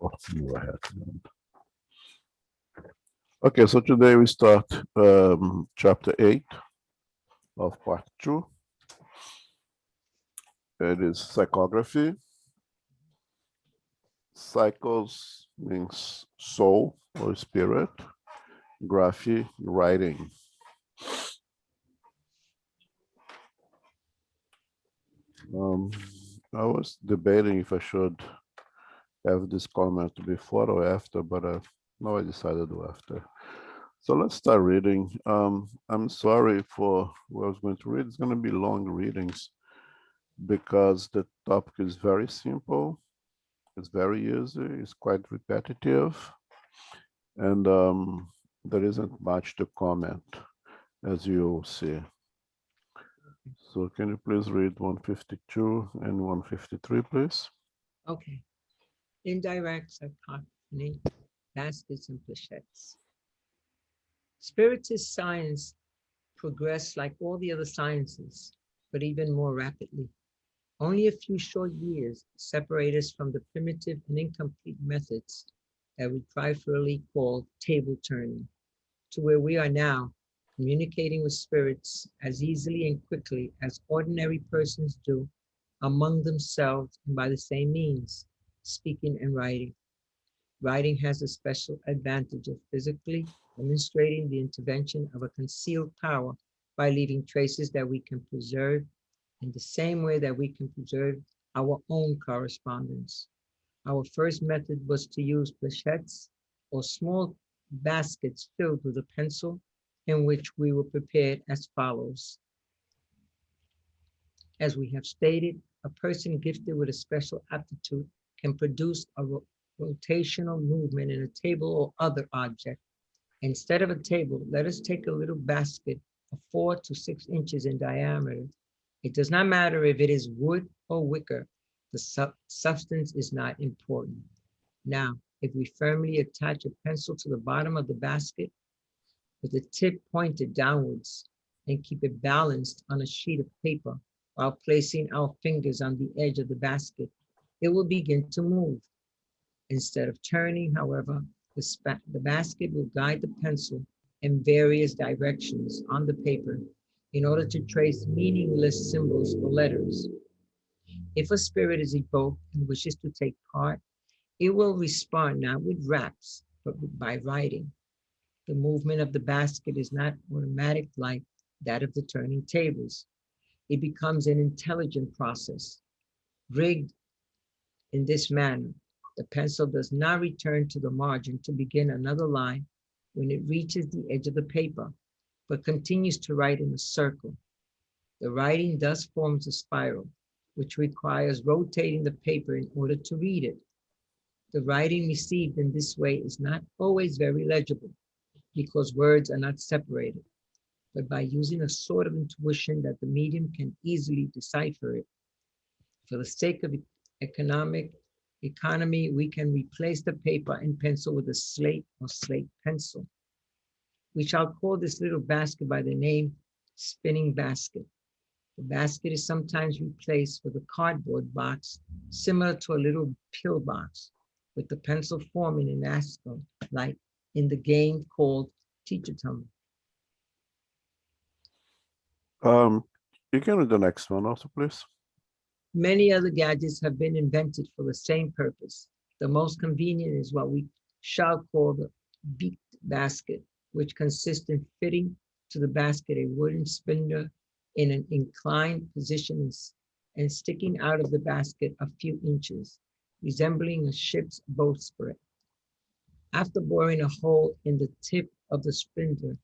Go ahead. Okay, so today we start chapter 8 of part 2. It is psychography. Psychos means soul or spirit. Graphy, writing. I was debating if I should have this comment before or after, but now I decided to do after. So let's start reading. I'm sorry for what I was going to read. It's going to be long readings because the topic is very simple. It's very easy. It's quite repetitive. And there isn't much to comment, as you'll see. So can you please read 152 and 153, please? Okay. Indirect psychogaphy, baskets and plachettes. Spiritist science progressed like all the other sciences, but even more rapidly. Only a few short years separate us from the primitive and incomplete methods that we trifling call table turning, to where we are now, communicating with spirits as easily and quickly as ordinary persons do among themselves and by the same means, speaking and writing. Writing has a special advantage of physically demonstrating the intervention of a concealed power by leaving traces that we can preserve in the same way that we can preserve our own correspondence. Our first method was to use plachettes or small baskets filled with a pencil in which we were prepared as follows. As we have stated, a person gifted with a special aptitude can produce a rotational movement in a table or other object. Instead of a table, let us take a little basket of 4 to 6 inches in diameter. It does not matter if it is wood or wicker. The substance is not important. Now, if we firmly attach a pencil to the bottom of the basket with the tip pointed downwards and keep it balanced on a sheet of paper while placing our fingers on the edge of the basket, it will begin to move. Instead of turning, however, the basket will guide the pencil in various directions on the paper in order to trace meaningless symbols or letters. If a spirit is evoked and wishes to take part, it will respond not with raps, but by writing. The movement of the basket is not automatic like that of the turning tables. It becomes an intelligent process. Rigged in this manner, the pencil does not return to the margin to begin another line when it reaches the edge of the paper, but continues to write in a circle. The writing thus forms a spiral, which requires rotating the paper in order to read it. The writing received in this way is not always very legible because words are not separated, but by using a sort of intuition that the medium can easily decipher it. For the sake of economy, we can replace the paper and pencil with a slate or slate pencil. We shall call this little basket by the name spinning basket. The basket is sometimes replaced with a cardboard box similar to a little pill box, with the pencil forming an ascot, like in the game called teeter-totter. You can read the next one also, please. Many other gadgets have been invented for the same purpose. The most convenient is what we shall call the beaked basket, which consists in fitting to the basket a wooden spindle in an inclined position and sticking out of the basket a few inches, resembling a ship's bowsprit. After boring a hole in the tip of the spindle,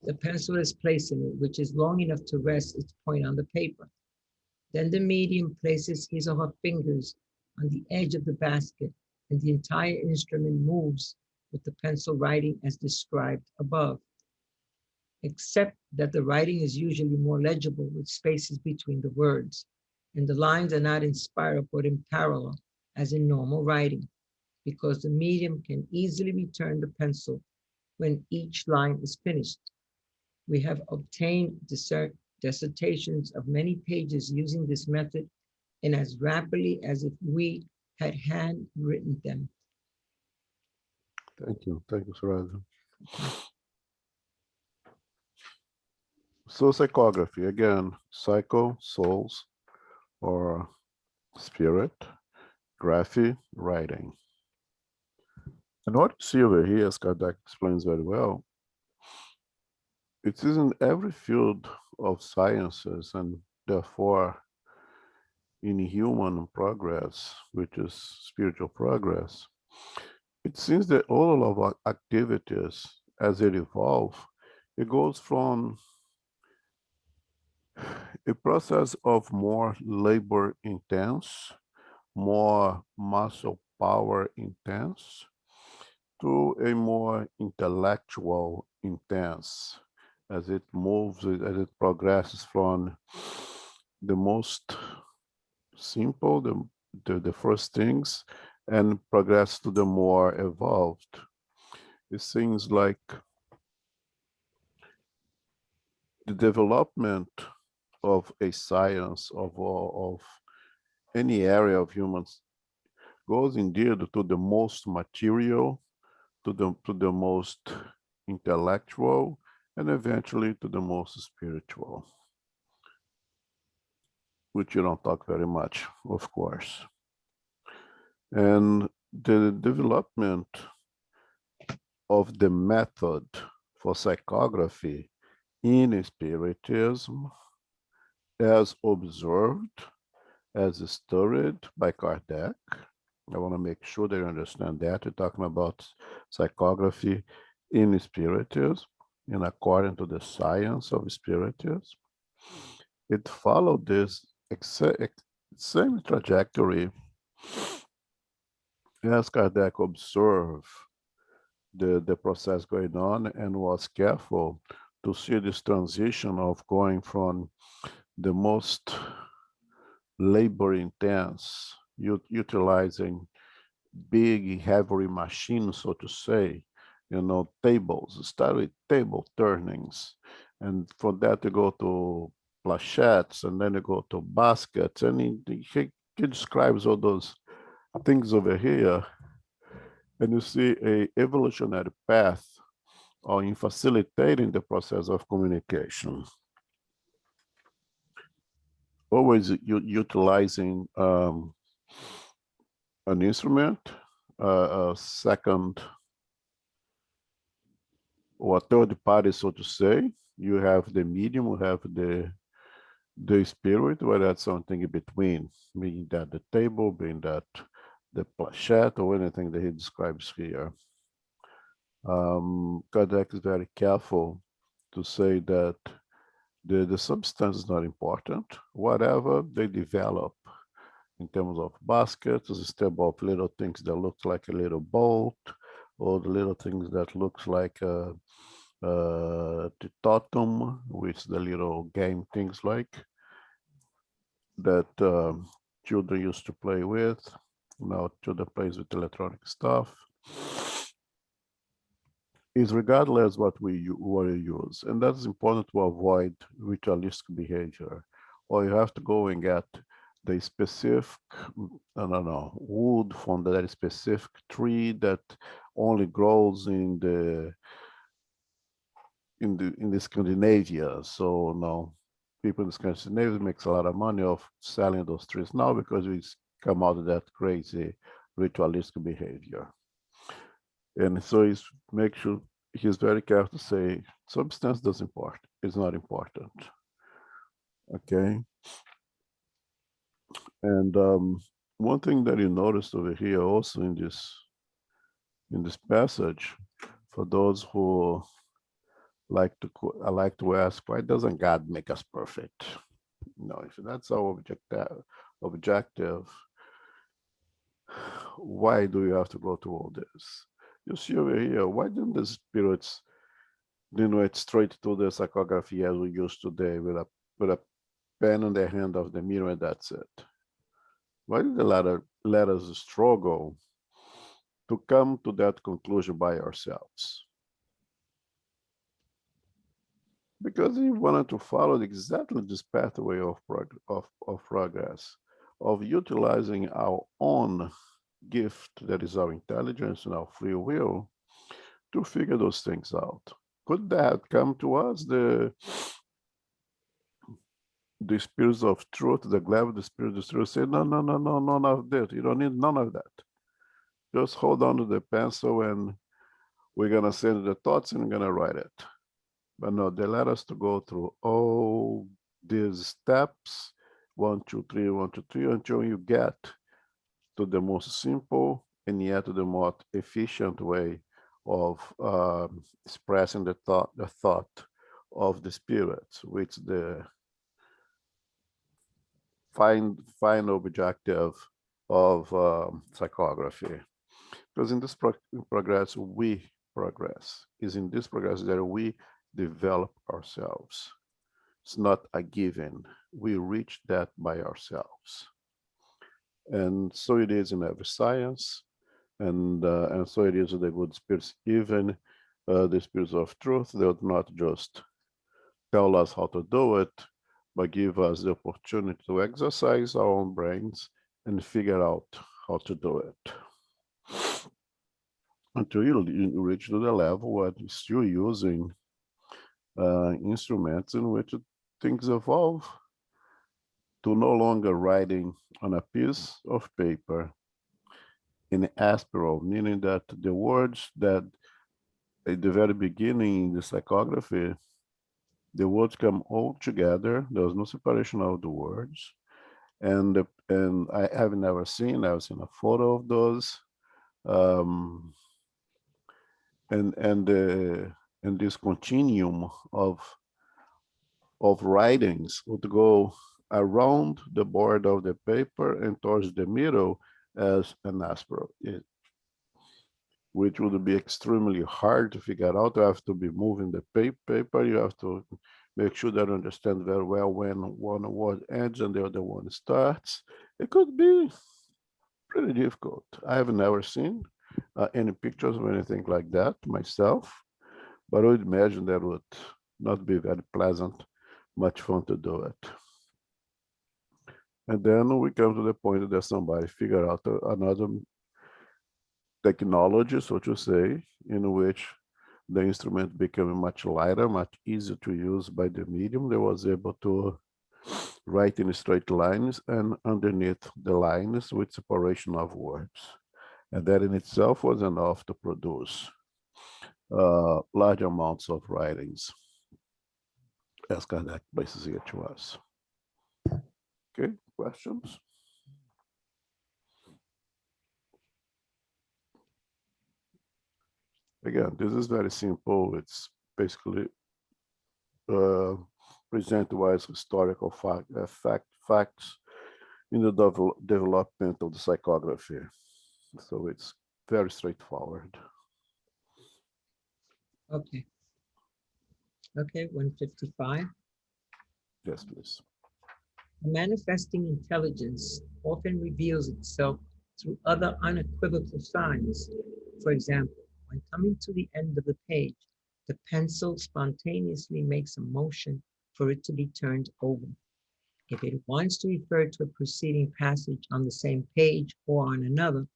the pencil is placed in it, which is long enough to rest its point on the paper. Then the medium places his or her fingers on the edge of the basket, and the entire instrument moves with the pencil writing as described above, except that the writing is usually more legible with spaces between the words, and the lines are not in spiral but in parallel as in normal writing, because the medium can easily return the pencil when each line is finished. We have obtained dissertations of many pages using this method and as rapidly as if we had handwritten them. Thank you. Thank you, Suraj. Okay. So psychography, again, psycho, souls, or spirit, graphy, writing. And what you see over here, as Kardec explains very well, it is in every field of sciences and therefore in human progress, which is spiritual progress. It seems that all of our activities, as it evolve, it goes from a process of more labor intense, more muscle power intense, to a more intellectual intense, as it moves, as it progresses from the most simple, the first things, and progress to the more evolved. It seems like the development of a science of any area of humans goes indeed to the most material, to the most intellectual, and eventually to the most spiritual, which you don't talk very much, of course. And the development of the method for psychography in Spiritism, as observed, as studied by Kardec. I want to make sure they understand that. We're talking about psychography in Spiritism, and according to the science of Spiritism. It followed this same trajectory as Kardec observed the process going on and was careful to see this transition of going from the most labor intense, utilizing big, heavy machines, so to say, tables, start with table turnings. And for that, you go to plachettes, and then you go to baskets. And he describes all those things over here. And you see a evolutionary path in facilitating the process of communication. Always utilizing an instrument, a second or a third party, so to say. You have the medium, you have the spirit, where that's something in between, being that the table, being that the plachette, or anything that he describes here. Kardec is very careful to say that the substance is not important. Whatever they develop in terms of baskets, instead of little things that look like a little boat, or the little things that looks like a totem, which the little game things like that children used to play with. Now children plays with electronic stuff. Is regardless what you use, and that's important to avoid ritualistic behavior. Or you have to go and get the specific, I don't know, wood from that specific tree that only grows in the Scandinavia. So now people in Scandinavia makes a lot of money of selling those trees now because we come out of that crazy ritualistic behavior. And so he's very careful to say substance doesn't import. It's not important. Okay. And one thing that you noticed over here also in this passage, for those who I like to ask, why doesn't God make us perfect? If that's our objective, why do you have to go through all this? You see over here, why didn't the spirits went straight to the psychography as we use today with a pen in the hand of the mirror and that's it? Why did they let us struggle to come to that conclusion by ourselves? Because he wanted to follow exactly this pathway of progress, of utilizing our own gift, that is our intelligence and our free will, to figure those things out. Could that come to us, the spirits of truth, the glaive, the spirit of truth, say, no, no, no, no, none of that. You don't need none of that. Just hold on to the pencil and we're going to send the thoughts and we're going to write it. But no, they let us to go through all these steps, 1, 2, 3, 1, 2, 3, until you get to the most simple and yet the most efficient way of expressing the thought of the spirits, which the final objective of psychography. Because in this progress, we progress. Is in this progress that we develop ourselves. It's not a given. We reach that by ourselves. And so it is in every science, and so it is with the good spirits. Even the spirits of truth, they would not just tell us how to do it, but give us the opportunity to exercise our own brains and figure out how to do it. Until you reach to the level where you're still using instruments in which things evolve to no longer writing on a piece of paper in aspiral, meaning that the words that at the very beginning in the psychography, the words come all together. There's no separation of the words. And I have never seen, I've seen a photo of those. And this continuum of writings would go around the board of the paper and towards the middle as an aspiral, which would be extremely hard to figure out. You have to be moving the paper. You have to make sure that you understand very well when one word ends and the other one starts. It could be pretty difficult. I have never seen any pictures or anything like that myself, but I would imagine that would not be very pleasant, much fun to do it. And then we come to the point that somebody figure out another technology, so to say, in which the instrument became much lighter, much easier to use by the medium. They was able to write in straight lines and underneath the lines with separation of words. And that in itself was enough to produce large amounts of writings, as Kardec places here to us. Okay, questions? Again, this is very simple. It's basically presented as historical facts in the development of the psychography. So it's very straightforward. Okay. Okay, 155. Yes, please. A manifesting intelligence often reveals itself through other unequivocal signs. For example, when coming to the end of the page, the pencil spontaneously makes a motion for it to be turned over. If it wants to refer to a preceding passage on the same page or on another,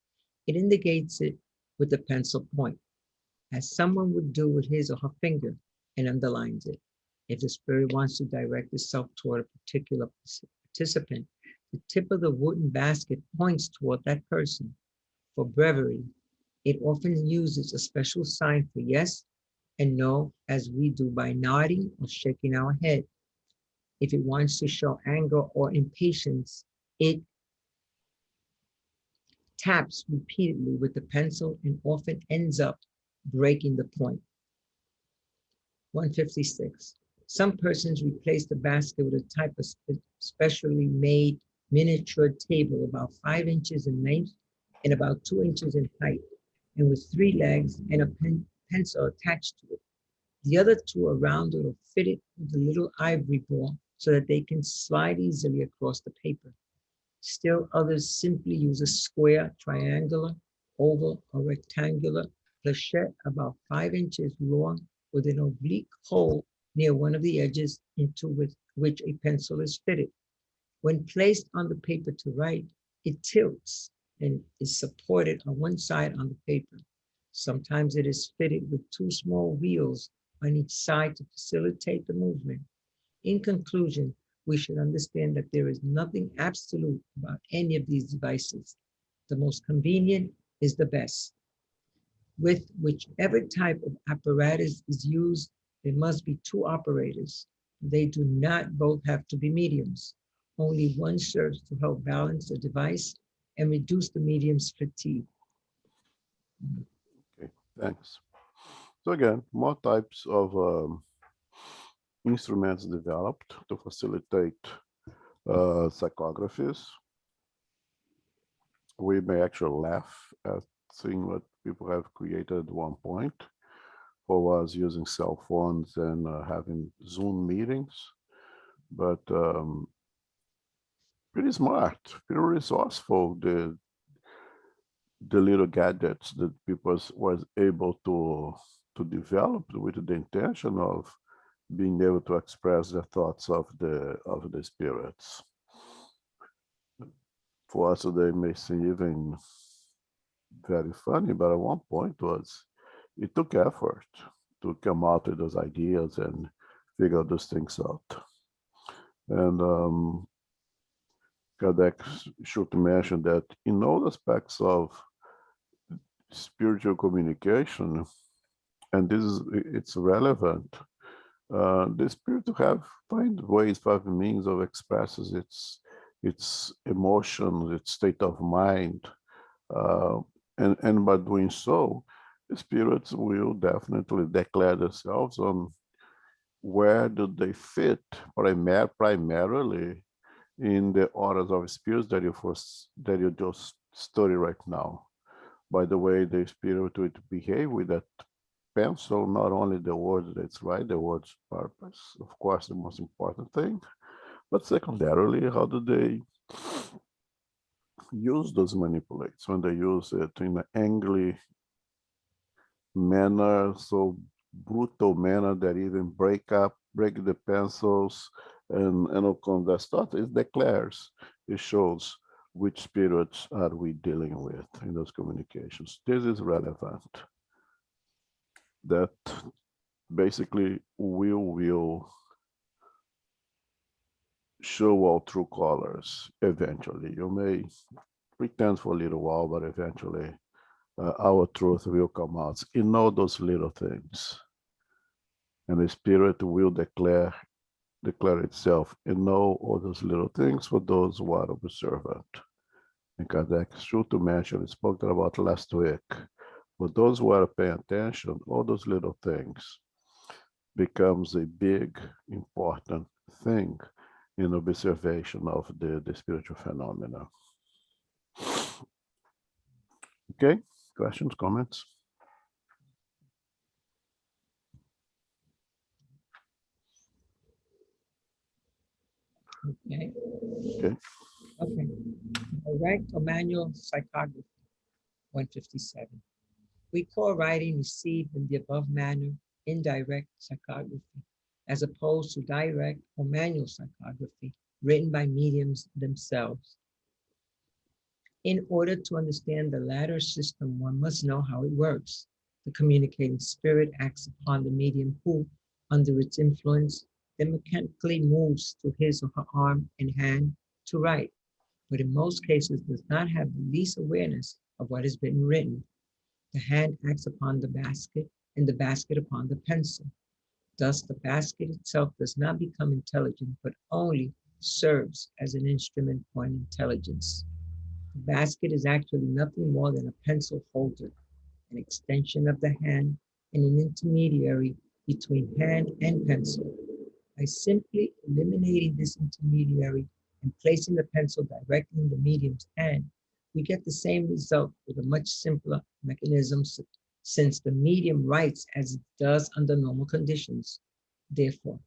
it indicates it with the pencil point, as someone would do with his or her finger, and underlines it. If the spirit wants to direct itself toward a particular participant, the tip of the wooden basket points toward that person. For brevity, it often uses a special sign for yes and no, as we do by nodding or shaking our head. If it wants to show anger or impatience, it taps repeatedly with the pencil and often ends up breaking the point. 156. Some persons replace the basket with a type of specially made miniature table about 5 inches in length and about 2 inches in height, and with 3 legs and a pencil attached to it. The other 2 are rounded or fitted with a little ivory ball so that they can slide easily across the paper. Still others simply use a square, triangular, oval, or rectangular flechette about 5 inches long with an oblique hole near one of the edges into which a pencil is fitted. When placed on the paper to write, it tilts and is supported on one side on the paper. Sometimes it is fitted with two small wheels on each side to facilitate the movement. In conclusion, we should understand that there is nothing absolute about any of these devices. The most convenient is the best. With whichever type of apparatus is used, there must be two operators. They do not both have to be mediums. Only one serves to help balance the device and reduce the medium's fatigue. Okay, thanks. So again, more types of instruments developed to facilitate psychographies. We may actually laugh at seeing what people have created at one point for us using cell phones and having Zoom meetings, but pretty smart, pretty resourceful, the little gadgets that people was able to develop with the intention of being able to express the thoughts of the spirits. For us, they may seem even very funny, but at one point it took effort to come out with those ideas and figure those things out. And Kardec should mention that in all aspects of spiritual communication, and it's relevant, the spirit find ways, find means of expresses its emotions, its state of mind, and by doing so, the spirits will definitely declare themselves on where do they fit primarily in the orders of spirits that you just study right now. By the way, the spirit would behave with that pencil, not only the words that's right, the words purpose, of course, the most important thing, but secondarily, how do they use those manipulates when they use it in an angry manner, so brutal manner that even break the pencils and all kind of stuff. It declares, it shows which spirits are we dealing with in those communications. This is relevant. That basically will show our true colors eventually. You may pretend for a little while, but eventually our truth will come out in all those little things. And the spirit will declare itself in all those little things for those who are observant. And Kardec should to mention, we spoke about last week, for those who are paying attention, all those little things becomes a big, important thing in observation of the spiritual phenomena. Okay, questions, comments? Okay. Okay. Okay. Direct or manual psychography, 157. We call writing received in the above manner indirect psychography, as opposed to direct or manual psychography written by mediums themselves. In order to understand the latter system, one must know how it works. The communicating spirit acts upon the medium who, under its influence, then mechanically moves to his or her arm and hand to write, but in most cases does not have the least awareness of what has been written. The hand acts upon the basket and the basket upon the pencil. Thus, the basket itself does not become intelligent, but only serves as an instrument for an intelligence. The basket is actually nothing more than a pencil holder, an extension of the hand, and an intermediary between hand and pencil. By simply eliminating this intermediary and placing the pencil directly in the medium's hand, we get the same result with a much simpler mechanism, since the medium writes as it does under normal conditions. Therefore,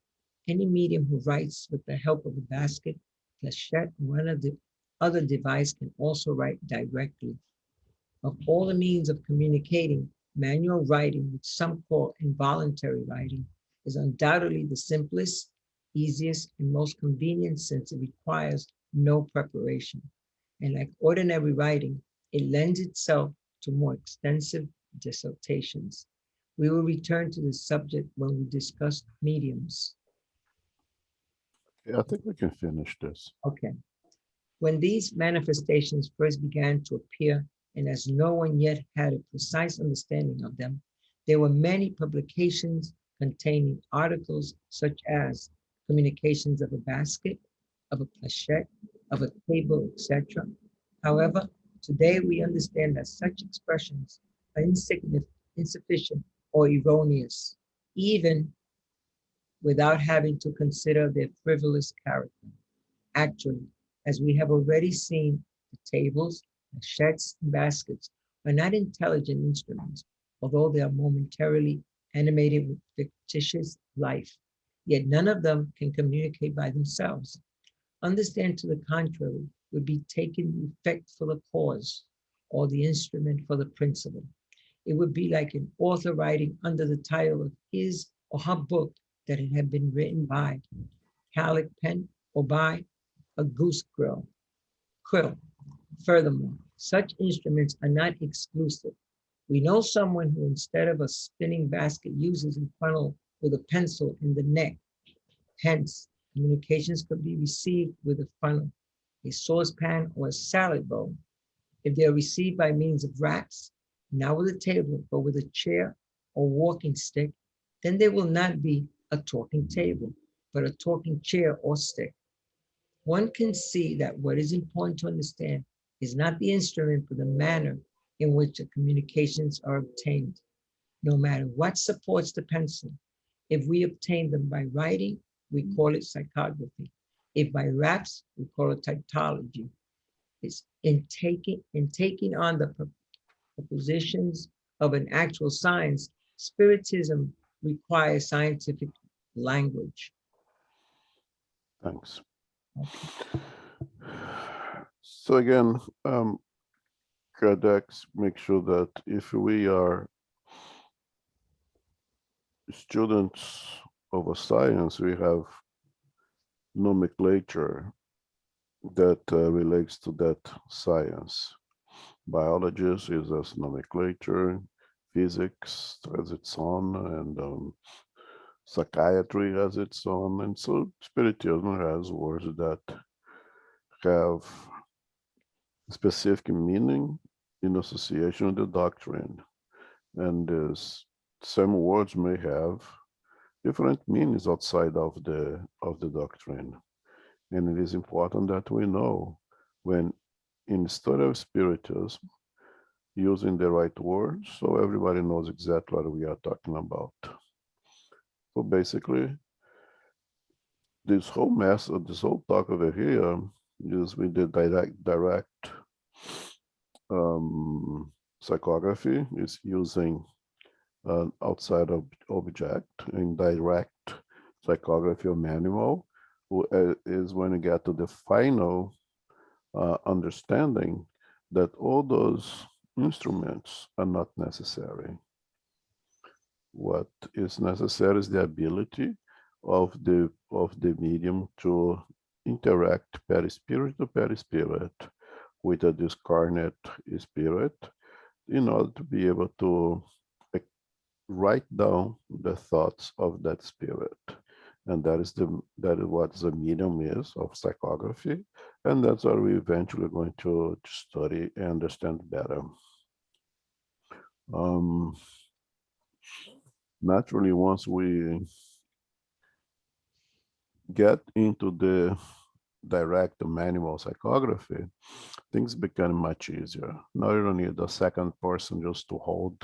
any medium who writes with the help of a basket, flechette, or one of the other device can also write directly. Of all the means of communicating, manual writing, which some call involuntary writing, is undoubtedly the simplest, easiest, and most convenient, since it requires no preparation. And like ordinary writing, it lends itself to more extensive dissertations. We will return to this subject when we discuss mediums. Yeah, I think we can finish this. Okay. When these manifestations first began to appear, and as no one yet had a precise understanding of them, there were many publications containing articles such as communications of a basket, of a planchette, of a table, etc. However, today we understand that such expressions are insufficient or erroneous, even without having to consider their frivolous character. Actually, as we have already seen, the tables, planchettes, and baskets are not intelligent instruments, although they are momentarily animated with fictitious life. Yet none of them can communicate by themselves. Understand to the contrary would be taking the effect for the cause or the instrument for the principle. It would be like an author writing under the title of his or her book that it had been written by calic pen or by a goose quill. Furthermore, such instruments are not exclusive. We know someone who, instead of a spinning basket, uses a funnel with a pencil in the neck. Hence, communications could be received with a funnel, a saucepan, or a salad bowl. If they are received by means of racks, not with a table, but with a chair or walking stick, then they will not be a talking table, but a talking chair or stick. One can see that what is important to understand is not the instrument, but the manner in which the communications are obtained. No matter what supports the pencil, if we obtain them by writing, we call it psychography. If by raps, we call it typology. It's in taking on the propositions of an actual science, spiritism requires scientific language. Thanks. Okay. So again, Codex make sure that if we are students of a science, we have nomenclature that relates to that science. Biology is as nomenclature, physics has its own, and psychiatry has its own, and so spiritism has words that have specific meaning in association with the doctrine. And some words may have different meanings outside of the doctrine. And it is important that we know when in study of spiritism, using the right words so everybody knows exactly what we are talking about. So basically, this whole mess of this whole talk over here is with the direct psychography is using outside of object, and direct psychography or manual is when you get to the final understanding that all those instruments are not necessary. What is necessary is the ability of the medium to interact perispirit to perispirit with a discarnate spirit in order to be able to write down the thoughts of that spirit. And that is what the medium is of psychography, and that's what we eventually going to study and understand better. Naturally, once we get into the direct manual psychography, things become much easier. Now you don't need a second person just to hold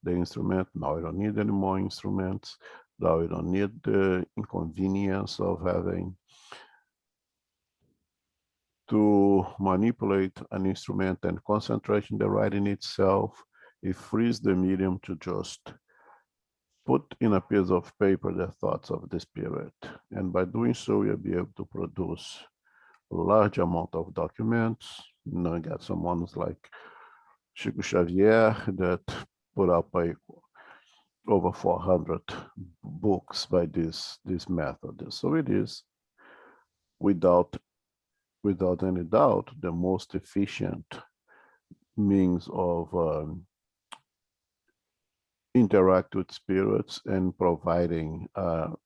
the instrument. Now you don't need any more instruments. Now you don't need the inconvenience of having to manipulate an instrument and concentrate in the writing itself. It frees the medium to just put in a piece of paper the thoughts of the spirit. And by doing so, you'll be able to produce a large amount of documents. You know, you got someone like Chico Xavier that put up over 400 books by this method. So it is, without any doubt, the most efficient means of interact with spirits and providing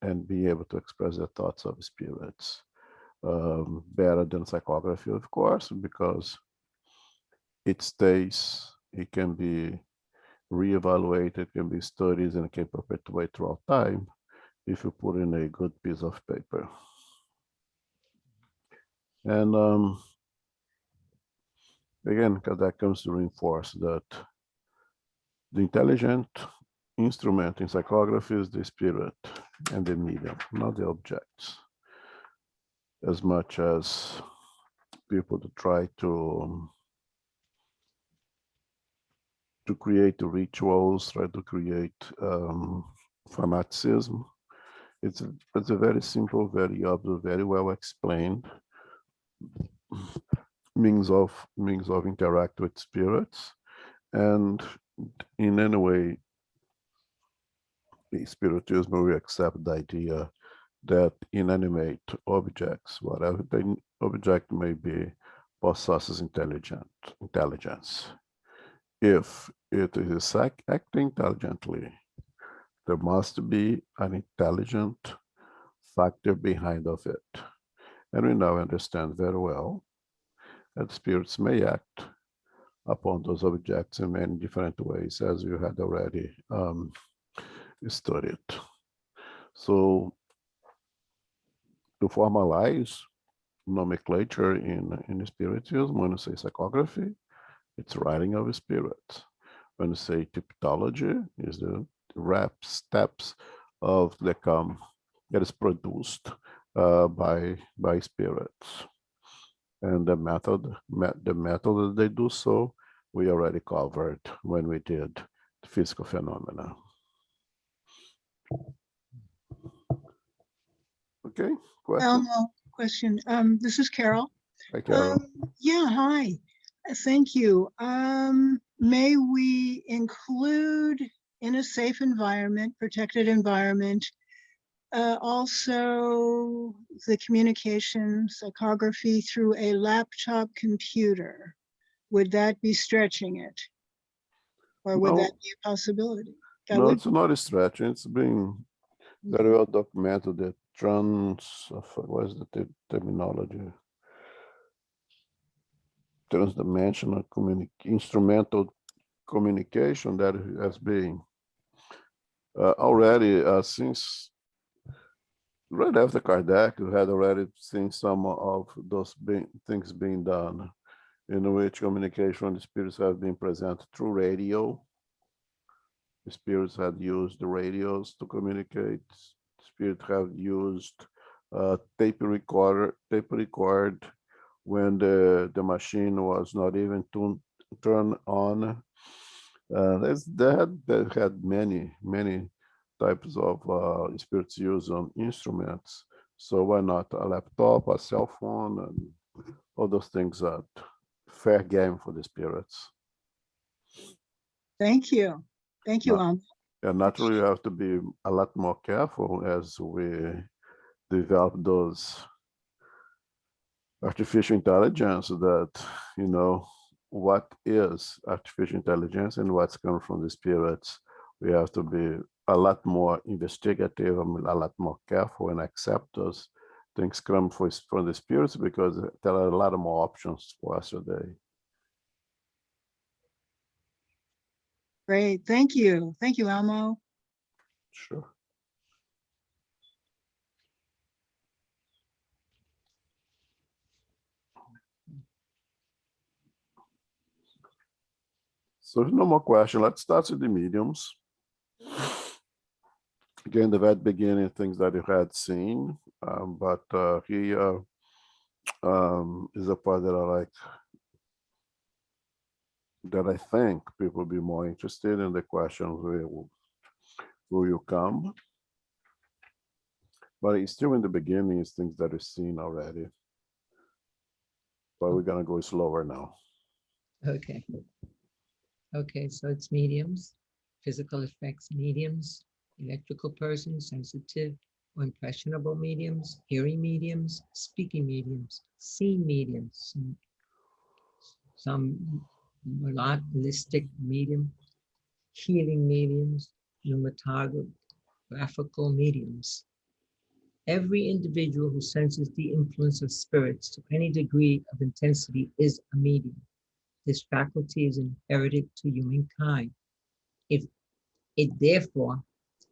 and be able to express the thoughts of spirits better than psychography, of course, because it stays, it can be reevaluated, can be studied, and can perpetuate throughout time if you put in a good piece of paper. And again, because that comes to reinforce that the intelligent instrument in psychography is the spirit and the medium, not the objects. As much as people to try to create rituals, try to create fanaticism. It's a very simple, very obvious, very well explained means of interact with spirits, and in any way, the spiritism will accept the idea that inanimate objects, whatever the object may be, possesses intelligence. If it is acting intelligently, there must be an intelligent factor behind of it. And we now understand very well that spirits may act upon those objects in many different ways, as you had already studied. So to formalize nomenclature in spiritism, when you say psychography, it's writing of spirits. When you say typology, is the steps of the that is produced by spirits. And the method that they do so, we already covered when we did the physical phenomena. Okay, question? Question. This is Carol. Hi, Carol. Yeah, hi. Thank you. May we include in a safe environment, protected environment, also the communication psychography through a laptop computer? Would that be stretching it? Or would that be a possibility? No, it's not a stretching. It's been very well documented that what is the terminology? Transdimensional instrumental communication that has been already since right after Kardec, we had already seen some of those things being done, in which communication with spirits have been present through radio. The spirits had used the radios to communicate. Spirits have used tape record when the machine was not even turned on. They had many types of spirits use on instruments. So why not a laptop, a cell phone, and all those things are fair game for the spirits. Thank you. Thank you, And naturally, you have to be a lot more careful as we develop those artificial intelligence that, what is artificial intelligence and what's coming from the spirits. We have to be a lot more investigative and a lot more careful and accept those things come from the spirits, because there are a lot of more options for us today. Great. Thank you. Thank you, Elmo. Sure. So if no more question, let's start with the mediums. Again, the very beginning, things that you had seen, but here is a part that I think people will be more interested in. The questions will come, but it's still in the beginning. It's things that you've seen already, but we're gonna go slower now. Okay. Okay, so it's mediums, physical effects mediums, electrical persons, sensitive or impressionable mediums, hearing mediums, speaking mediums, seeing mediums, some holistic medium, healing mediums, pneumatographical mediums. Every individual who senses the influence of spirits to any degree of intensity is a medium. This faculty is inherited to humankind. If it therefore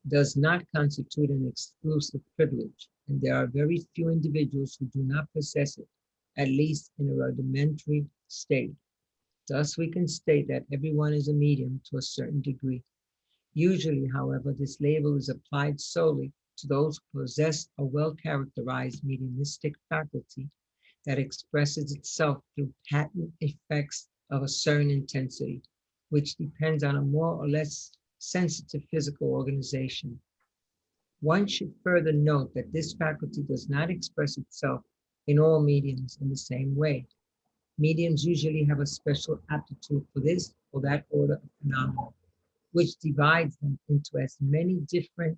does not constitute an exclusive privilege, and there are very few individuals who do not possess it, at least in a rudimentary state. Thus, we can state that everyone is a medium to a certain degree. Usually, however, this label is applied solely to those who possess a well-characterized mediumistic faculty that expresses itself through patent effects of a certain intensity, which depends on a more or less sensitive physical organization. One should further note that this faculty does not express itself in all mediums in the same way. Mediums usually have a special aptitude for this or that order of phenomena, which divides them into as many different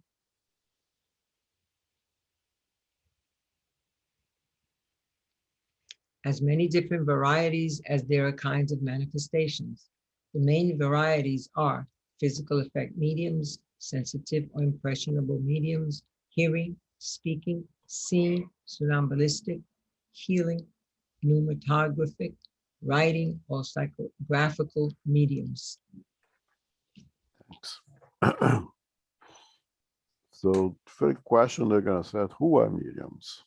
varieties as there are kinds of manifestations. The main varieties are physical effect mediums, sensitive or impressionable mediums, hearing, speaking, seeing, somnambulistic, healing, pneumatographic, writing, or psychographical mediums. Thanks. So, first question they're gonna say, who are mediums?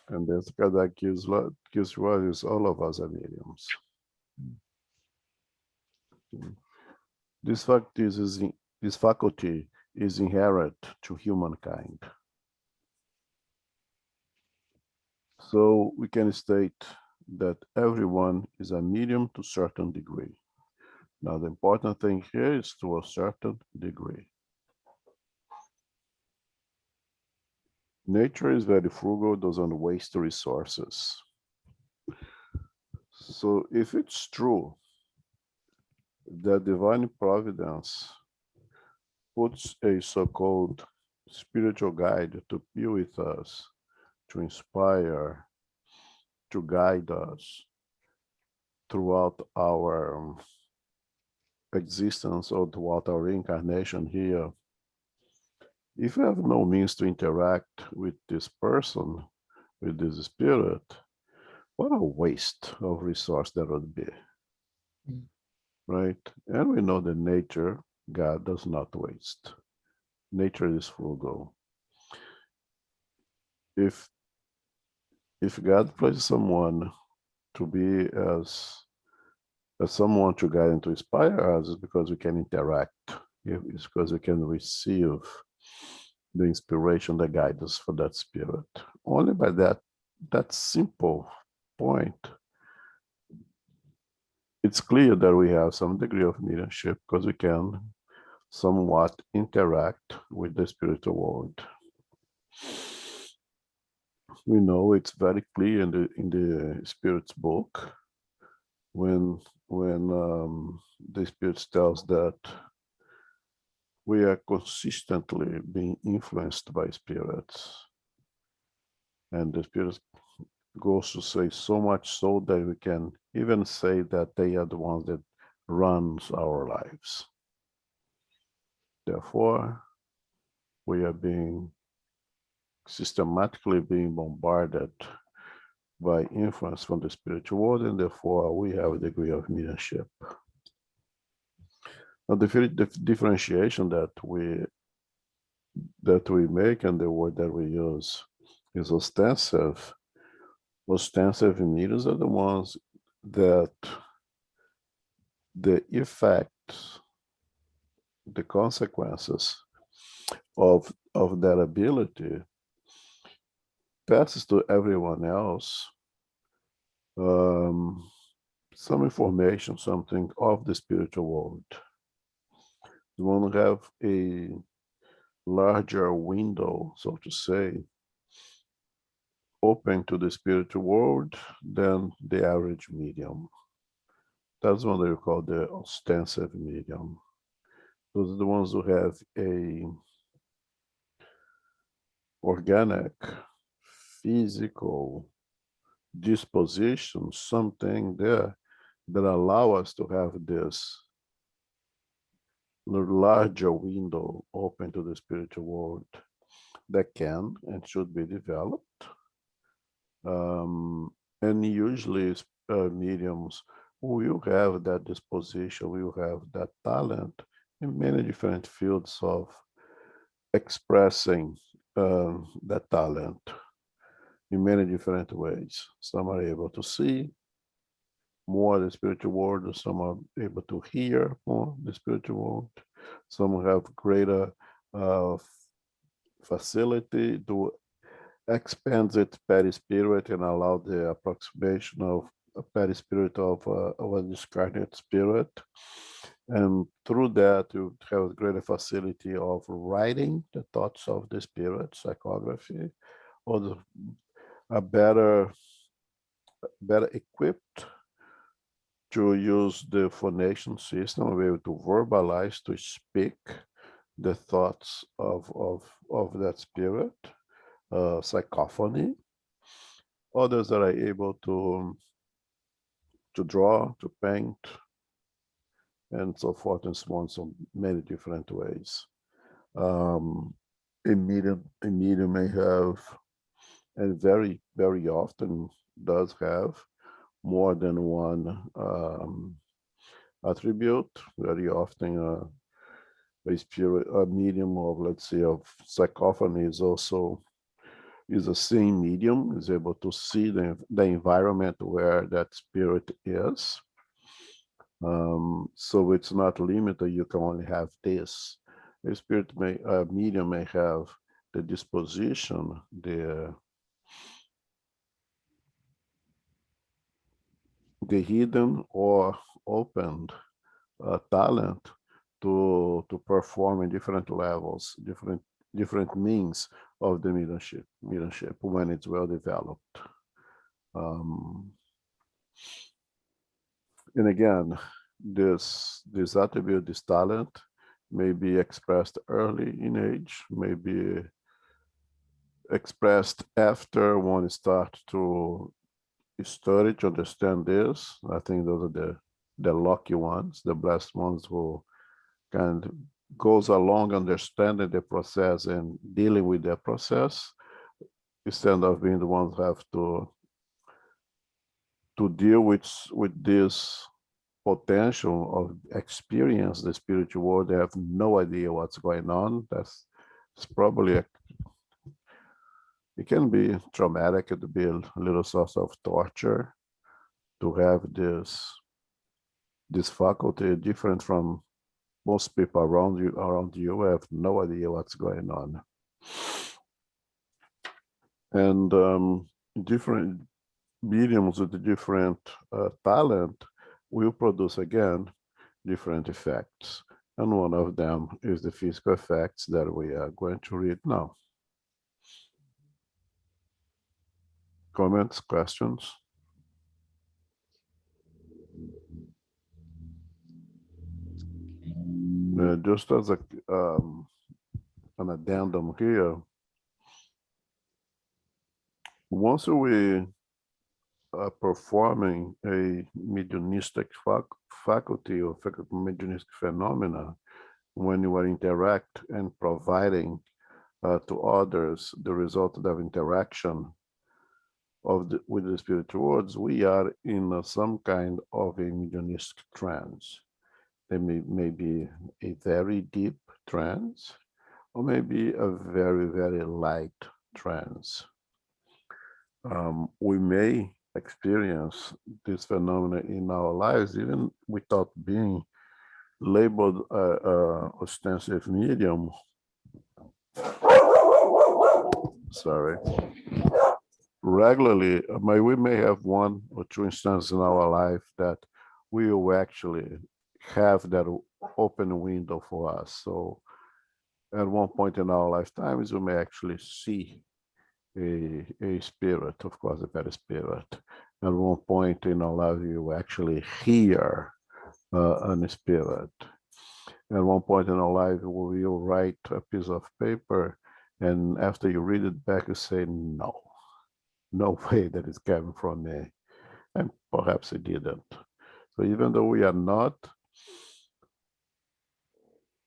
And that's because that gives rise, all of us are mediums. This faculty is inherent to humankind. So we can state that everyone is a medium to a certain degree. Now, the important thing here is to a certain degree. Nature is very frugal, doesn't waste resources. So if it's true that divine providence puts a so-called spiritual guide to be with us, to inspire, to guide us throughout our existence or throughout our reincarnation here, if we have no means to interact with this person, with this spirit, what a waste of resource that would be, right? And we know that nature, God does not waste. Nature is frugal. If God places someone to be as someone to guide and to inspire us, it's because we can interact. It's because we can receive the inspiration that guides us for that spirit. Only by that simple point, it's clear that we have some degree of mediumship because we can somewhat interact with the spiritual world. We know it's very clear in the Spirit's book when the Spirit tells that we are consistently being influenced by spirits. And the Spirit goes to say so much so that we can even say that they are the ones that runs our lives. Therefore, we are systematically being bombarded by influence from the spiritual world, and therefore we have a degree of mediumship. Now, the differentiation that we make and the word that we use is ostensive. Ostensive mediums are the ones that the effects, the consequences of that ability passes to everyone else some information, something of the spiritual world. You want to have a larger window, so to say, open to the spiritual world than the average medium. That's what they call the ostensive medium. Those are the ones who have a organic, physical disposition, something there that allow us to have this larger window open to the spiritual world that can and should be developed. And usually mediums will have that disposition, will have that talent in many different fields of expressing that talent in many different ways. Some are able to see more the spiritual world, some are able to hear more the spiritual world, some have greater facility to expand its perispirit and allow the approximation of a perispirit of a discarnate spirit. And through that, you have greater facility of writing the thoughts of the spirit, psychography, or a better equipped to use the phonation system, be able to verbalize, to speak the thoughts of that spirit, psychophony. Others that are able to draw, to paint, and so forth and so on, so many different ways. A medium may have, and very, very often does have, more than one attribute. Very often a medium of, let's say, of psychophony is also a seeing medium, is able to see the environment where that spirit is. So it's not limited, you can only have this. A medium may have the disposition, the hidden or opened talent to perform in different levels, different means of the mediumship when it's well developed. And again, this attribute, this talent, may be expressed early in age, may be expressed after one starts to study to understand this. I think those are the lucky ones, the blessed ones who kind of goes along understanding the process and dealing with the process, instead of being the ones who have to deal with this potential of experience the spiritual world. They have no idea what's going on. It's probably it can be traumatic, it could be a little source of torture to have this faculty different from most people around you have no idea what's going on. And different mediums with different talent will produce, again, different effects. And one of them is the physical effects that we are going to read now. Comments, questions? Just as an addendum here, once we are performing a mediumistic faculty or mediumistic phenomena, when you are interact and providing to others the result of interaction with the spiritual worlds, we are in some kind of a mediumistic trance. There may be a very deep trance, or maybe a very, very light trance. We may experience this phenomena in our lives even without being labeled ostensive medium. Sorry. Regularly, we may have one or two instances in our life that we will actually have that open window for us. So at one point in our lifetimes, we may actually see a spirit, of course, a better spirit. At one point in our life, you actually hear a spirit. At one point in our life, we will write a piece of paper, and after you read it back, you say, no way that it's coming from me. And perhaps it didn't. So even though we are not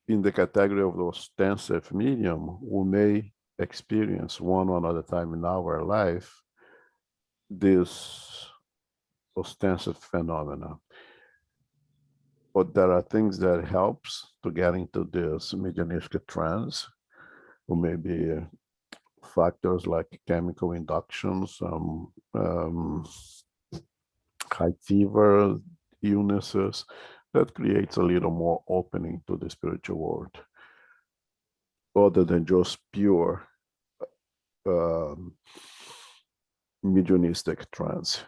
in the category of the ostensive medium, we may experience one or another time in our life this ostensive phenomena. But there are things that helps to get into this mediumistic trance, or maybe factors like chemical inductions, high fever, illnesses, that creates a little more opening to the spiritual world, other than just pure mediumistic trance.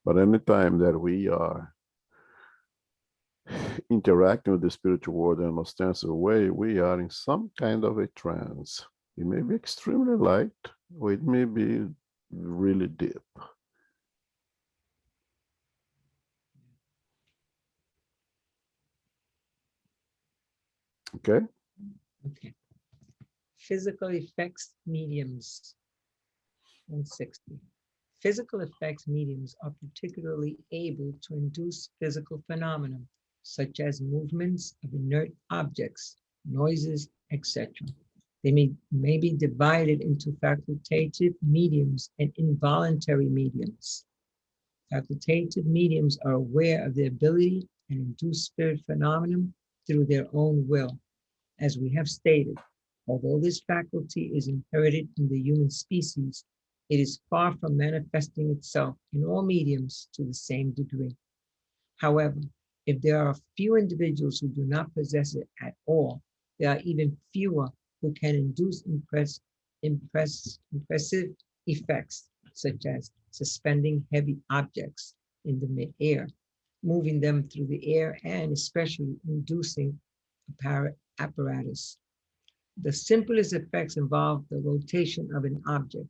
But anytime that we are interacting with the spiritual world in an ostensive way, we are in some kind of a trance. It may be extremely light, or it may be really deep. Okay? Okay. Physical effects mediums, 160. Physical effects mediums are particularly able to induce physical phenomena, such as movements of inert objects, noises, etc. They may be divided into facultative mediums and involuntary mediums. Facultative mediums are aware of their ability and induce spirit phenomena through their own will. As we have stated, although this faculty is inherited in the human species, it is far from manifesting itself in all mediums to the same degree. However, if there are few individuals who do not possess it at all, there are even fewer who can induce impressive effects, such as suspending heavy objects in the mid-air, moving them through the air, and especially inducing apparatus. The simplest effects involve the rotation of an object,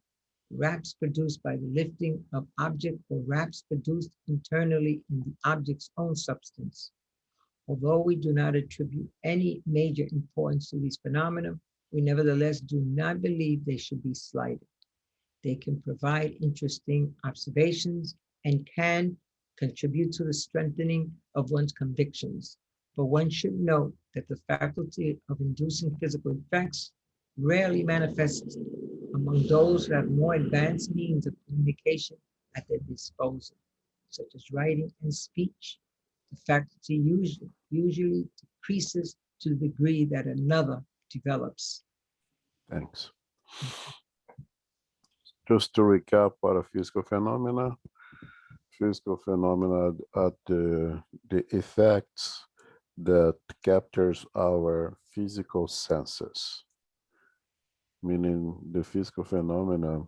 raps produced by the lifting of object, or raps produced internally in the object's own substance. Although we do not attribute any major importance to these phenomena, we nevertheless do not believe they should be slighted. They can provide interesting observations and can contribute to the strengthening of one's convictions. But one should note that the faculty of inducing physical effects rarely manifests among those who have more advanced means of communication at their disposal, such as writing and speech. The faculty usually decreases to the degree that another develops. Thanks. Just to recap what are physical phenomena are the effects that captures our physical senses, meaning the physical phenomena,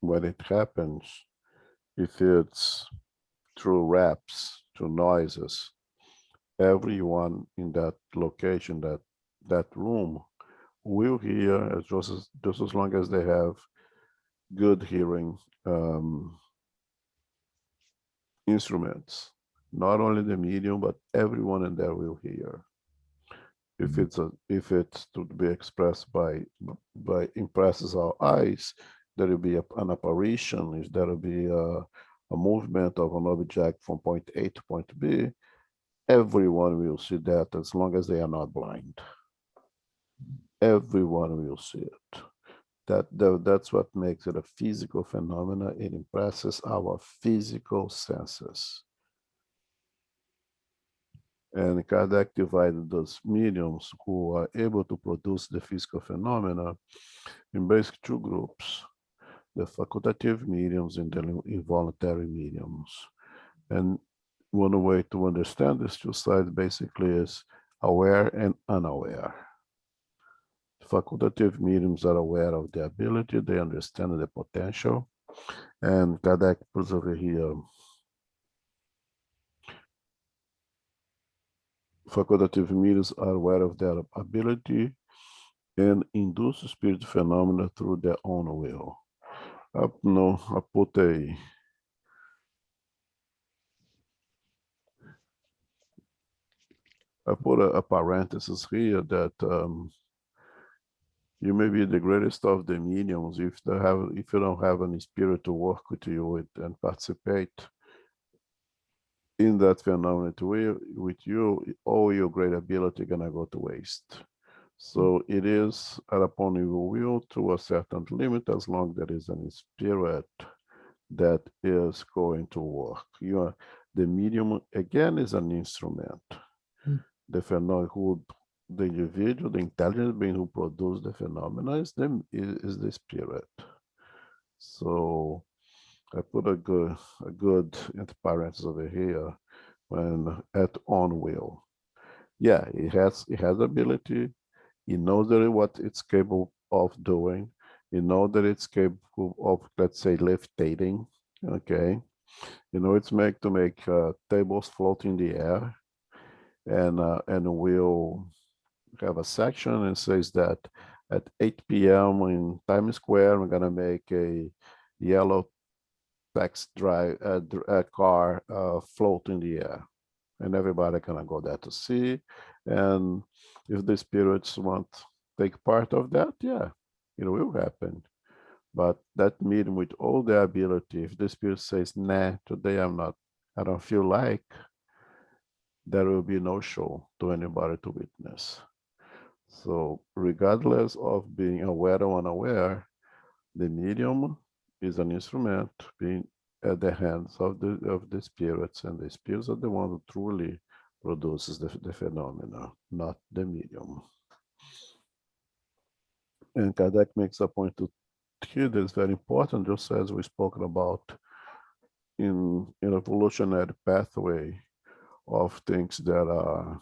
when it happens, if it's through raps, through noises, everyone in that location, that room, will hear just as long as they have good hearing instruments. Not only the medium, but everyone in there will hear. If it's to be expressed by impresses our eyes, there will be an apparition. If there will be a movement of an object from point A to point B, everyone will see that as long as they are not blind. Everyone will see it. That's what makes it a physical phenomena. It impresses our physical senses. And Kardec divided those mediums who are able to produce the physical phenomena in basically two groups: the facultative mediums and the involuntary mediums. And one way to understand these two sides basically is aware and unaware. Facultative mediums are aware of the ability, they understand the potential, and Kardec puts over here facultative mediums are aware of their ability and induce spirit phenomena through their own will. I put a parenthesis here that you may be the greatest of the mediums if you don't have any spirit to work with you and participate in that phenomenon with you, all your great ability gonna go to waste. So it is upon your will to a certain limit, as long as there is any spirit that is going to work. You are the medium again is an instrument. Mm. The phenomenon who the individual, the intelligent being who produces the phenomena is the spirit. So I put a good entre parentheses over here when at on will. Yeah, it has ability. He knows that what it's capable of doing. You know that it's capable of, let's say, levitating. Okay, you know it's made to make tables float in the air, and we'll have a section and says that at 8 p.m. in Times Square, we're gonna make a yellow taxi drive a car float in the air, and everybody gonna go there to see. And if the spirits want to take part of that, yeah, it will happen. But that meeting with all the ability, if the spirit says, nah, today I don't feel like, there will be no show to anybody to witness. So regardless of being aware or unaware, the medium is an instrument being at the hands of the spirits, and the spirits are the one who truly produces the phenomena, not the medium. And Kardec makes a point to here that is very important, just as we spoken about in evolutionary pathway of things that are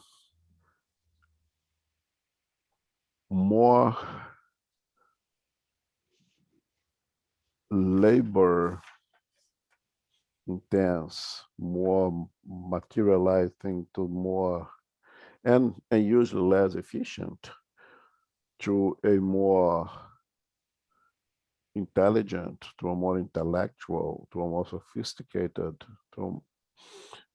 more labor intense, more materializing to more, and usually less efficient, to a more intelligent, to a more intellectual, to a more sophisticated to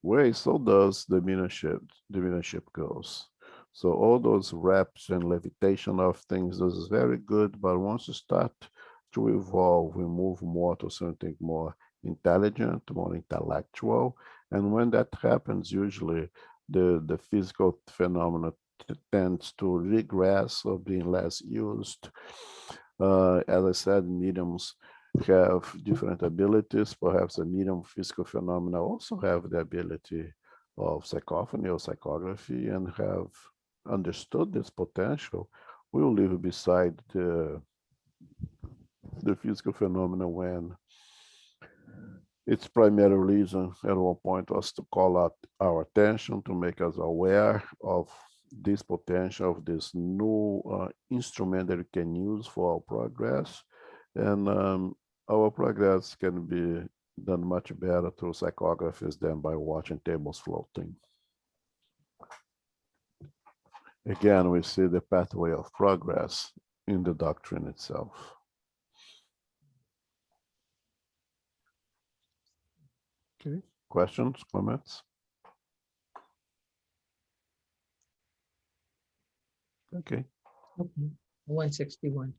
way, so does the mediumship goes. So all those reps and levitation of things, this is very good, but once you start to evolve, we move more to something more intelligent, more intellectual. And when that happens, usually the physical phenomena tends to regress or being less used. As I said, mediums have different abilities. Perhaps a medium physical phenomena also have the ability of psychophony or psychography and have understood this potential. We will live beside the physical phenomena when its primary reason at one point was to call out our attention, to make us aware of this potential, of this new instrument that we can use for our progress. And our progress can be done much better through psychographies than by watching tables floating. Again, we see the pathway of progress in the doctrine itself. Okay, questions, comments? Okay. Okay. 161.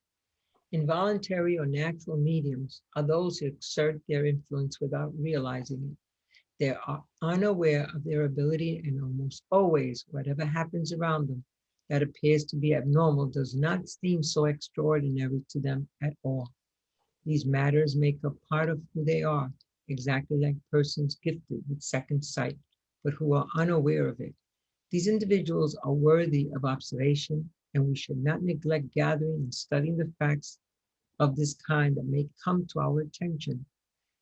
Involuntary or natural mediums are those who exert their influence without realizing it. They are unaware of their ability, and almost always, whatever happens around them that appears to be abnormal does not seem so extraordinary to them at all. These matters make a part of who they are, exactly like persons gifted with second sight, but who are unaware of it. These individuals are worthy of observation, and we should not neglect gathering and studying the facts of this kind that may come to our attention.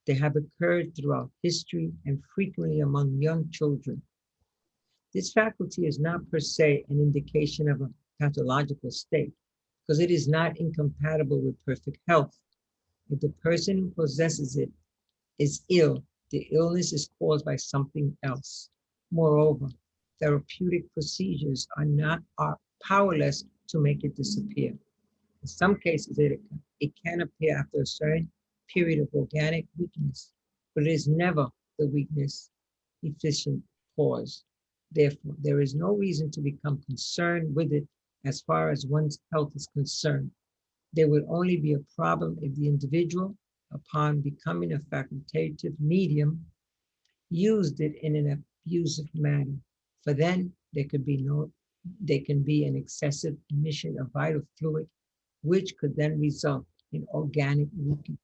They have occurred throughout history and frequently among young children. This faculty is not per se an indication of a pathological state, because it is not incompatible with perfect health. If the person who possesses it is ill, the illness is caused by something else. Moreover, therapeutic procedures are powerless to make it disappear. In some cases, it can appear after a certain period of organic weakness, but it is never the weakness efficient cause. Therefore, there is no reason to become concerned with it as far as one's health is concerned. There would only be a problem if the individual, upon becoming a facultative medium, used it in an abusive manner, for then there can be an excessive emission of vital fluid, which could then result in organic leakage.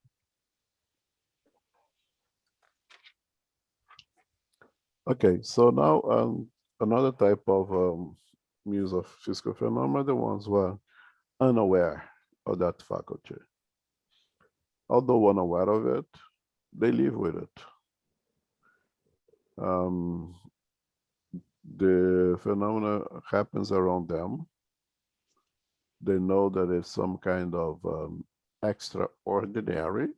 Okay, so now another type of use of physical phenomena, the ones who are unaware of that faculty. Although unaware of it, they live with it. The phenomena happens around them. They know that it's some kind of extraordinary,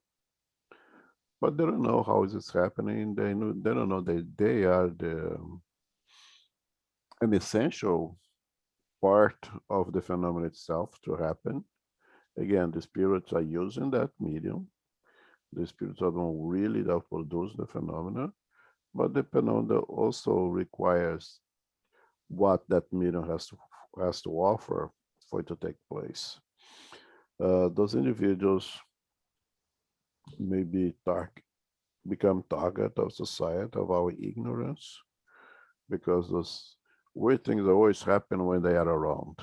but they don't know how it's happening. They don't know that they are an essential part of the phenomenon itself to happen. Again, the spirits are using that medium. The spirits are the one really that produce the phenomena, but the phenomena also requires what that medium has to offer for it to take place. Those individuals may become target of society, of our ignorance, because those weird things always happen when they are around.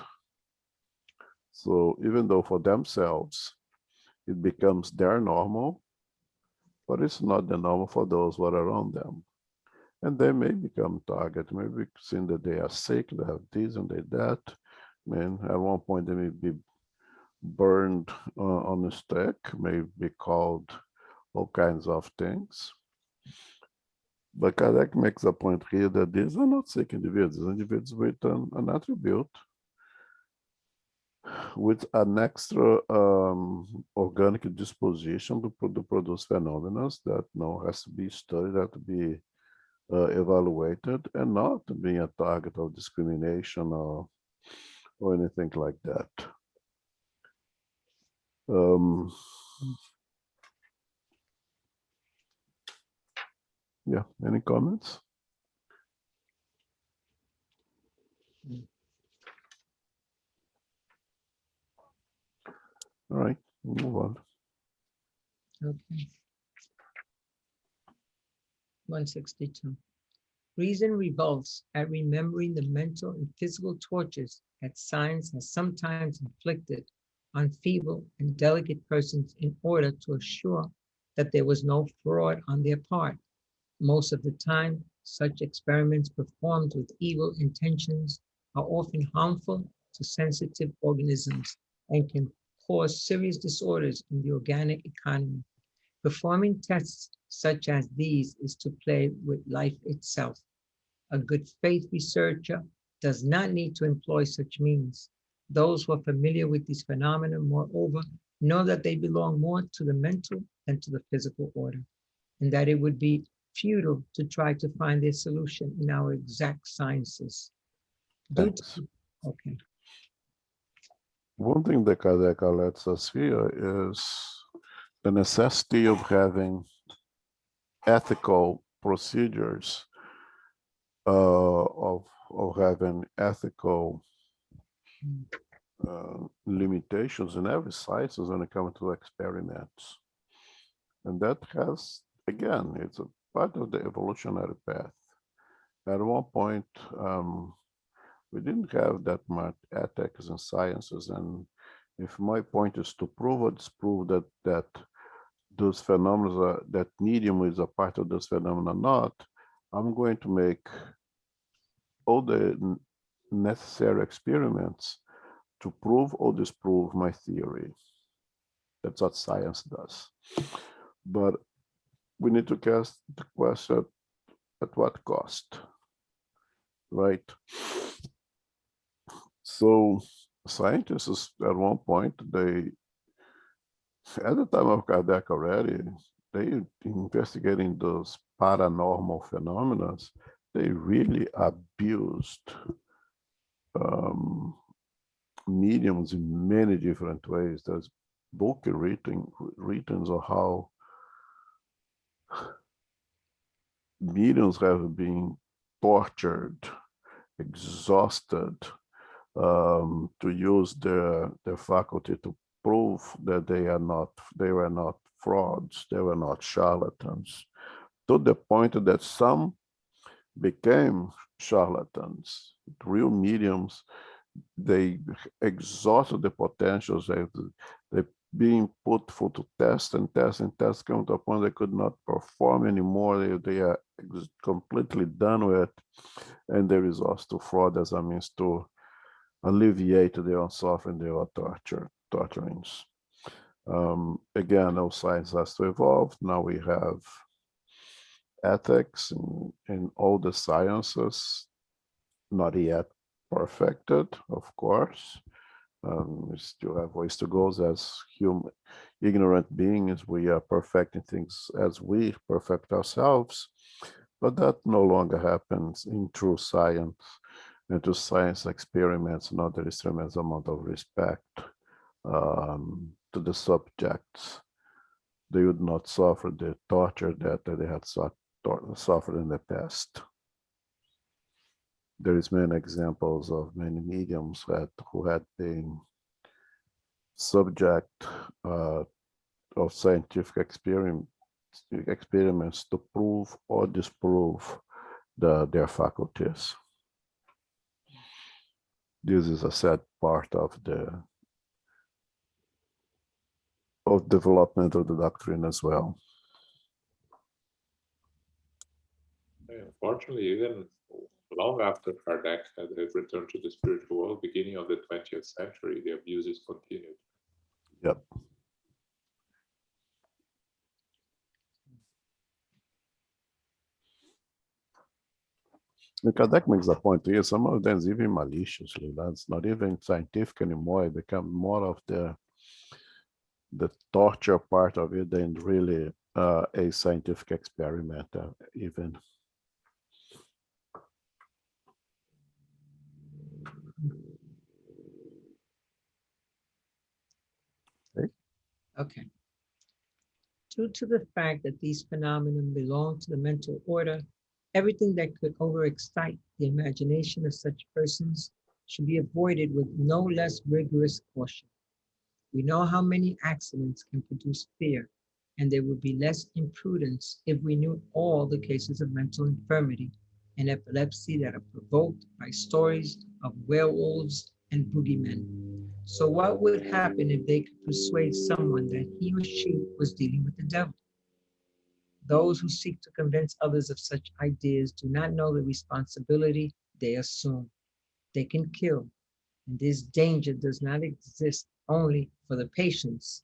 So even though for themselves, it becomes their normal, but it's not the normal for those who are around them. And they may become target, maybe seeing that they are sick, they have this and they that. I mean, at one point they may be burned on a stake, may be called all kinds of things. But Kardec makes a point here that these are not sick individuals, individuals with an attribute, with an extra organic disposition to produce phenomena that now has to be studied, have to be evaluated, and not being a target of discrimination or anything like that. Yeah, any comments? All right, we'll move on. Okay. 162. Reason revolts at remembering the mental and physical tortures that science has sometimes inflicted on feeble and delicate persons in order to assure that there was no fraud on their part. Most of the time, such experiments performed with evil intentions are often harmful to sensitive organisms and can cause serious disorders in the organic economy. Performing tests such as these is to play with life itself. A good faith researcher does not need to employ such means. Those who are familiar with these phenomena, moreover, know that they belong more to the mental than to the physical order, and that it would be futile to try to find their solution in our exact sciences. Okay. One thing that Kardec lets us here is the necessity of having ethical procedures, of having ethical limitations in every science when it comes to experiments. And that has, again, it's a part of the evolutionary path. At one point, we didn't have that much ethics in sciences, and if my point is to prove or disprove that those phenomena, that medium is a part of those phenomena or not, I'm going to make all the necessary experiments to prove or disprove my theory. That's what science does. But we need to cast the question, at what cost, right? So scientists at one point, at the time of Kardec already, they investigating those paranormal phenomena, they really abused mediums in many different ways. There's book written on how mediums have been tortured, exhausted, to use their faculty to prove that they were not frauds, they were not charlatans, to the point that some became charlatans. Real mediums, they exhausted the potentials. They being put for to test and test and test, come to a point they could not perform anymore. They are completely done with, and they resort to fraud as a means to alleviate their own suffering, their own torturings. Again, our science has to evolve. Now we have ethics in all the sciences, not yet perfected, of course. We still have ways to go as human, ignorant beings. We are perfecting things as we perfect ourselves, but that no longer happens in true science. And to science experiments, now there is tremendous amount of respect to the subjects. They would not suffer the torture that they had suffered in the past. There is many examples of many mediums who had been subject of scientific experiments to prove or disprove their faculties. This is a sad part of the development of the doctrine as well. Unfortunately, even long after Kardec had returned to the spiritual world, beginning of the 20th century, the abuses continued. Yep. And Kardec makes a point here, some of them even maliciously. That's not even scientific anymore. It becomes more of the torture part of it than really a scientific experiment even. Okay. Due to the fact that these phenomena belong to the mental order, everything that could overexcite the imagination of such persons should be avoided with no less rigorous caution. We know how many accidents can produce fear, and there would be less imprudence if we knew all the cases of mental infirmity and epilepsy that are provoked by stories of werewolves and boogeymen. So what would happen if they could persuade someone that he or she was dealing with the devil? Those who seek to convince others of such ideas do not know the responsibility they assume. They can kill, and this danger does not exist only for the patients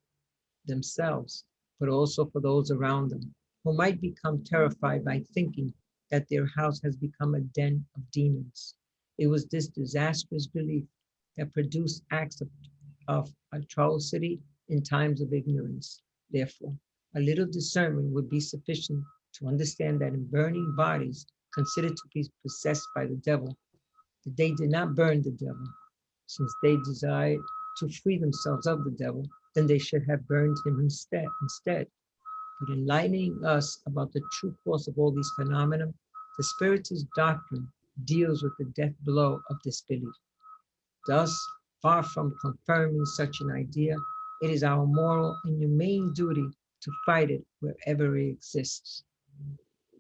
themselves, but also for those around them, who might become terrified by thinking that their house has become a den of demons. It was this disastrous belief that produced acts of atrocity in times of ignorance. Therefore, a little discernment would be sufficient to understand that in burning bodies considered to be possessed by the devil, that they did not burn the devil, since they desired to free themselves of the devil, then they should have burned him instead. But enlightening us about the true cause of all these phenomena, the Spiritist doctrine deals with the death blow of disbelief. Thus, far from confirming such an idea, it is our moral and humane duty to fight it wherever it exists.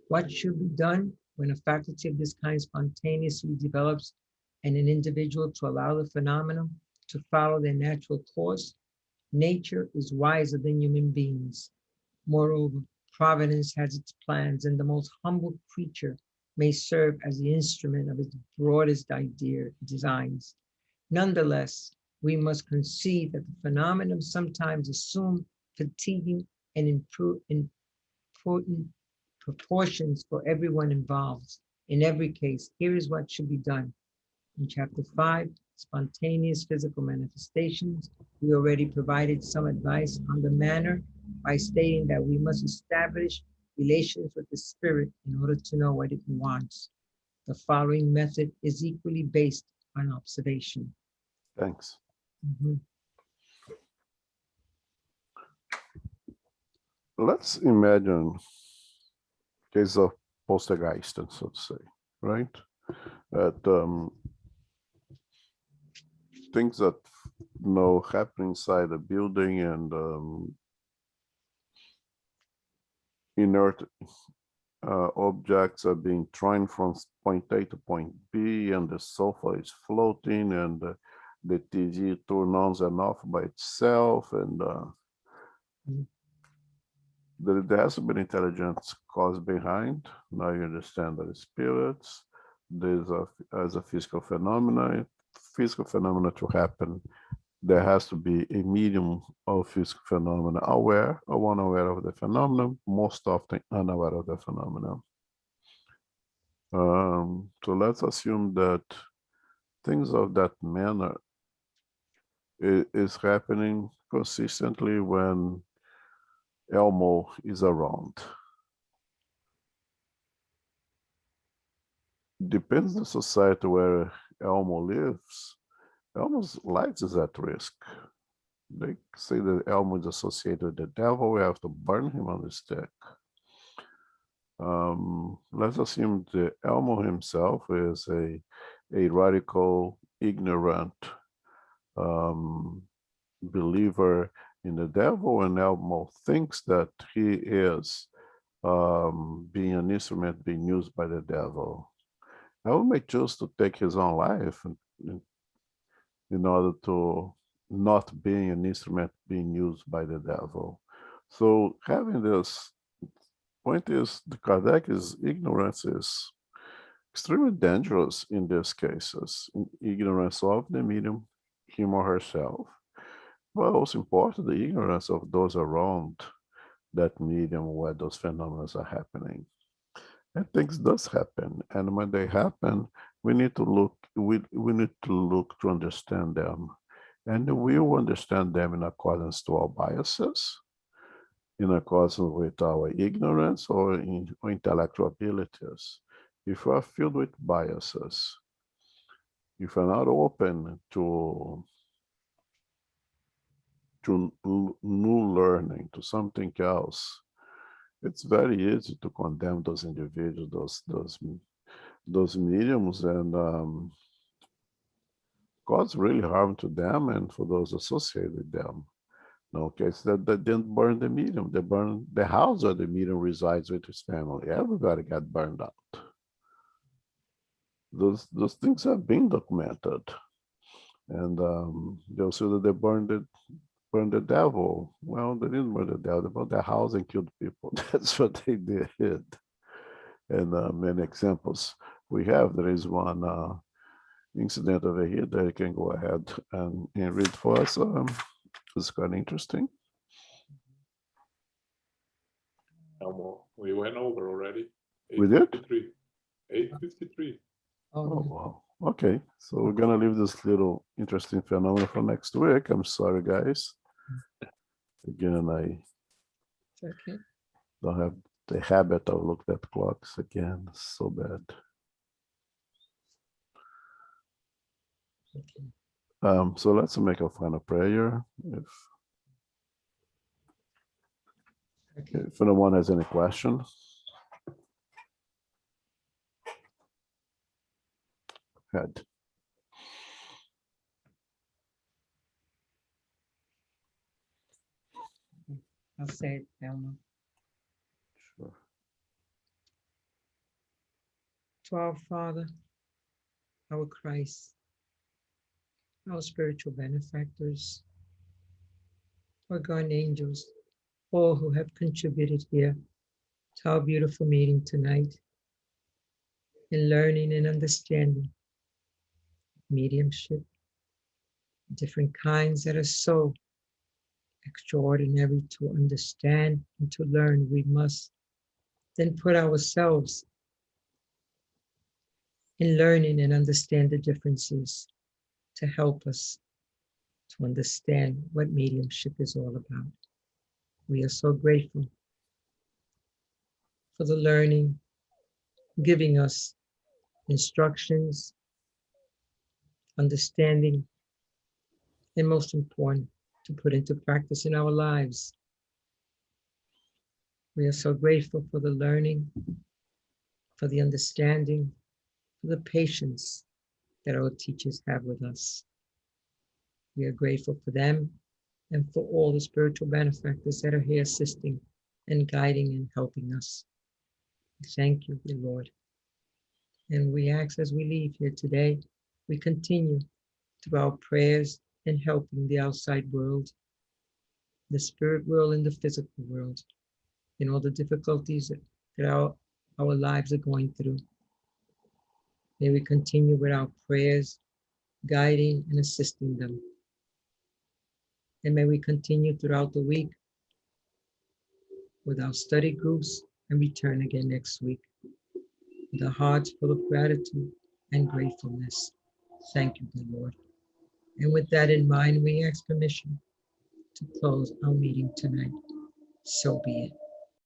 What should be done when a faculty of this kind spontaneously develops in an individual to allow the phenomenon to follow their natural course? Nature is wiser than human beings. Moreover, Providence has its plans, and the most humble creature may serve as the instrument of its broadest designs. Nonetheless, we must concede that the phenomenon sometimes assume fatiguing and important proportions for everyone involved. In every case, here is what should be done. In Chapter 5, Spontaneous Physical Manifestations, we already provided some advice on the manner by stating that we must establish relations with the spirit in order to know what it wants. The following method is equally based on observation. Thanks. Let's imagine case of poltergeist, so to say, right? That things that happen inside a building and inert objects are being thrown from point A to point B, and the sofa is floating, and the TV turns on and off by itself, and there has been intelligence cause behind. Now you understand that it's spirits. There's as a physical phenomena. Physical phenomena to happen, there has to be a medium of physical phenomena aware or unaware of the phenomenon, most often unaware of the phenomenon. So let's assume that things of that manner is happening consistently when Elmo is around. Depends on the society where Elmo lives. Elmo's life is at risk. They say that Elmo is associated with the devil. We have to burn him on the stake. Let's assume that Elmo himself is a radical, ignorant believer in the devil, and Elmo thinks that he is being an instrument being used by the devil. Elmo may choose to take his own life in order to not being an instrument being used by the devil. So having this point is, the Kardec's ignorance is extremely dangerous in these cases. Ignorance of the medium, him or herself, but also important, the ignorance of those around that medium where those phenomena are happening. And things does happen, and when they happen, we need to look. We need to look to understand them, and we will understand them in accordance to our biases, in accordance with our ignorance or intellectual abilities. If we are filled with biases, if we're not open to new learning, to something else, it's very easy to condemn those individuals, those mediums, and cause really harm to them and for those associated with them. No case that they didn't burn the medium, they burned the house where the medium resides with his family. Everybody got burned out. Those things have been documented, and they'll say that they burned the devil. Well, they didn't burn the devil; they burned the house and killed people. That's what they did. And many examples we have. There is one incident over here that you can go ahead and read for us. It's quite interesting. Elmo, we went over already. We did? 8:53. Oh, wow. Okay, so we're gonna leave this little interesting phenomenon for next week. I'm sorry, guys. Again, I Okay. don't have the habit of looking at clocks again. So bad. Okay. So let's make a final prayer. Okay. If anyone has any question. Head. I'll say it, Elmo. Sure. To our Father, our Christ, our spiritual benefactors, our guardian angels, all who have contributed here to our beautiful meeting tonight in learning and understanding mediumship, different kinds that are so extraordinary to understand and to learn. We must then put ourselves in learning and understand the differences to help us to understand what mediumship is all about. We are so grateful for the learning, giving us instructions, understanding, and most important, to put into practice in our lives. We are so grateful for the learning, for the understanding, for the patience that our teachers have with us. We are grateful for them and for all the spiritual benefactors that are here assisting and guiding and helping us. Thank you, dear Lord. And we ask as we leave here today, we continue through our prayers and helping the outside world, the spirit world and the physical world, in all the difficulties that our lives are going through. May we continue with our prayers, guiding and assisting them. And may we continue throughout the week with our study groups and return again next week with our hearts full of gratitude and gratefulness. Thank you, dear Lord. And with that in mind, we ask permission to close our meeting tonight. So be it.